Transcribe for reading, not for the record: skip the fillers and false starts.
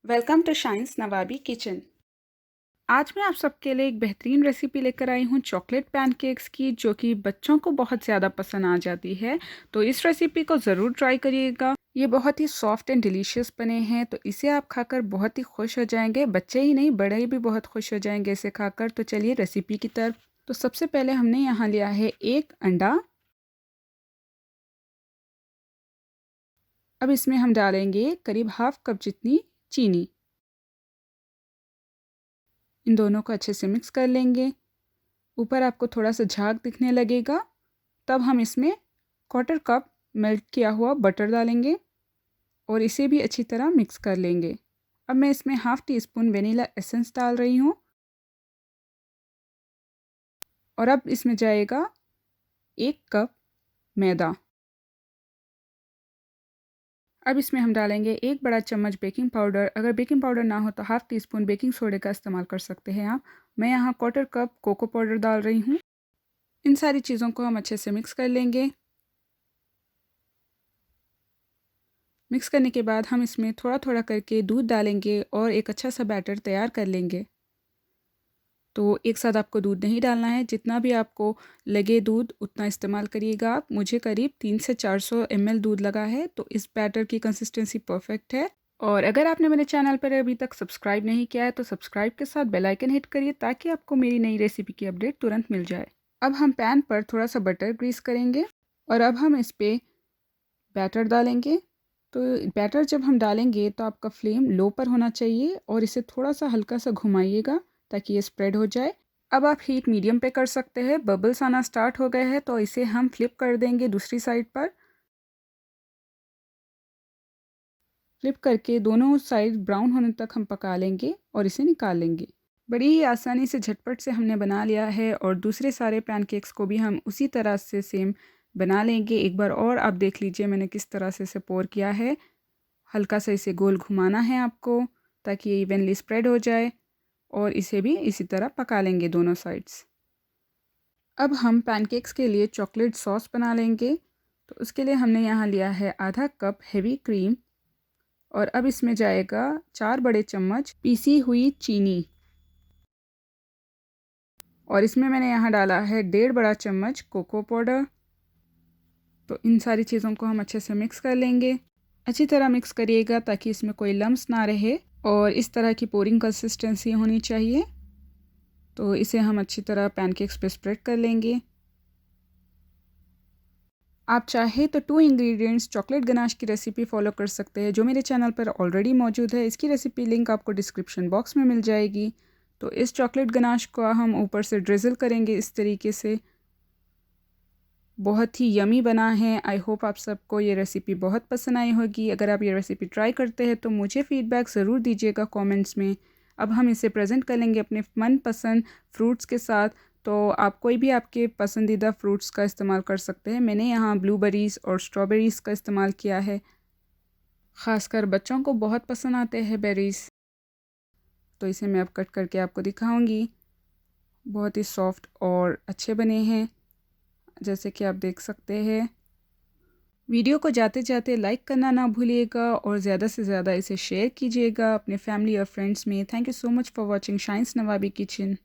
Welcome to Shine's Nawabi Kitchen. आज मैं आप सबके लिए एक बेहतरीन रेसिपी लेकर आई हूँ चॉकलेट पैनकेक्स की, जो कि बच्चों को बहुत ज़्यादा पसंद आ जाती है। तो इस रेसिपी को ज़रूर ट्राई करिएगा। ये बहुत ही सॉफ्ट एंड डिलीशियस बने हैं, तो इसे आप खाकर बहुत ही खुश हो जाएंगे। बच्चे ही नहीं, बड़े भी बहुत खुश हो जाएंगे इसे खाकर। तो चलिए रेसिपी की तरफ। तो सबसे पहले हमने यहाँ लिया है एक अंडा। अब इसमें हम डालेंगे करीब हाफ कप जितनी चीनी। इन दोनों को अच्छे से मिक्स कर लेंगे। ऊपर आपको थोड़ा सा झाग दिखने लगेगा, तब हम इसमें क्वार्टर कप मेल्ट किया हुआ बटर डालेंगे और इसे भी अच्छी तरह मिक्स कर लेंगे। अब मैं इसमें half tea spoon vanilla essence डाल रही हूँ और अब इसमें जाएगा एक कप मैदा। अब इसमें हम डालेंगे एक बड़ा चम्मच बेकिंग पाउडर। अगर बेकिंग पाउडर ना हो तो हाफ़ टी स्पून बेकिंग सोडे का इस्तेमाल कर सकते हैं आप। मैं यहाँ क्वार्टर कप कोको पाउडर डाल रही हूँ। इन सारी चीज़ों को हम अच्छे से मिक्स कर लेंगे। मिक्स करने के बाद हम इसमें थोड़ा थोड़ा करके दूध डालेंगे और एक अच्छा सा बैटर तैयार कर लेंगे। तो एक साथ आपको दूध नहीं डालना है, जितना भी आपको लगे दूध उतना इस्तेमाल करिएगा आप। मुझे करीब 300 से 400 ml दूध लगा है, तो इस बैटर की कंसिस्टेंसी परफेक्ट है। और अगर आपने मेरे चैनल पर अभी तक सब्सक्राइब नहीं किया है तो सब्सक्राइब के साथ बेल आइकन हिट करिए, ताकि आपको मेरी नई रेसिपी की अपडेट तुरंत मिल जाए। अब हम पैन पर थोड़ा सा बटर ग्रीस करेंगे और अब हम इस पर बैटर डालेंगे। तो बैटर जब हम डालेंगे तो आपका फ्लेम लो पर होना चाहिए और इसे थोड़ा सा हल्का सा घुमाइएगा ताकि ये स्प्रेड हो जाए। अब आप हीट मीडियम पे कर सकते हैं। बबल्स आना स्टार्ट हो गए हैं तो इसे हम फ्लिप कर देंगे दूसरी साइड पर। फ्लिप करके दोनों साइड ब्राउन होने तक हम पका लेंगे और इसे निकाल लेंगे। बड़ी ही आसानी से झटपट से हमने बना लिया है और दूसरे सारे पैनकेक्स को भी हम उसी तरह से सेम बना लेंगे। एक बार और आप देख लीजिए मैंने किस तरह से इसे पोर किया है। हल्का सा इसे गोल घुमाना है आपको, ताकि ये इवनली स्प्रेड हो जाए और इसे भी इसी तरह पका लेंगे दोनों साइड्स। अब हम पैनकेक्स के लिए चॉकलेट सॉस बना लेंगे। तो उसके लिए हमने यहाँ लिया है आधा कप हेवी क्रीम और अब इसमें जाएगा 4 बड़े चम्मच पीसी हुई चीनी और इसमें मैंने यहाँ डाला है 1.5 बड़ा चम्मच कोको पाउडर। तो इन सारी चीज़ों को हम अच्छे से मिक्स कर लेंगे। अच्छी तरह मिक्स करिएगा ताकि इसमें कोई लम्स ना रहे और इस तरह की पोरिंग कंसिस्टेंसी होनी चाहिए। तो इसे हम अच्छी तरह पैनकेक्स पे स्प्रेड कर लेंगे। आप चाहे तो 2 इंग्रेडिएंट्स चॉकलेट गनाश की रेसिपी फॉलो कर सकते हैं, जो मेरे चैनल पर ऑलरेडी मौजूद है। इसकी रेसिपी लिंक आपको डिस्क्रिप्शन बॉक्स में मिल जाएगी। तो इस चॉकलेट गनाश को हम ऊपर से ड्रिज़ल करेंगे इस तरीके से। बहुत ही यमी बना है। आई होप आप सबको ये रेसिपी बहुत पसंद आई होगी। अगर आप ये रेसिपी ट्राई करते हैं तो मुझे फ़ीडबैक ज़रूर दीजिएगा कमेंट्स में। अब हम इसे प्रेजेंट कर लेंगे अपने मनपसंद फ्रूट्स के साथ। तो आप कोई भी आपके पसंदीदा फ्रूट्स का इस्तेमाल कर सकते हैं। मैंने यहाँ ब्लूबेरीज़ और स्ट्रॉबेरीज़ का इस्तेमाल किया है। ख़ासकर बच्चों को बहुत पसंद आते हैं बेरीज़। तो इसे मैं अब कट करके आपको दिखाऊंगी। बहुत ही सॉफ्ट और अच्छे बने हैं, जैसे कि आप देख सकते हैं। वीडियो को जाते जाते लाइक करना ना भूलिएगा और ज़्यादा से ज़्यादा इसे शेयर कीजिएगा अपने फैमिली और फ्रेंड्स में। Thank you so much for watching Shine's Nawabi kitchen.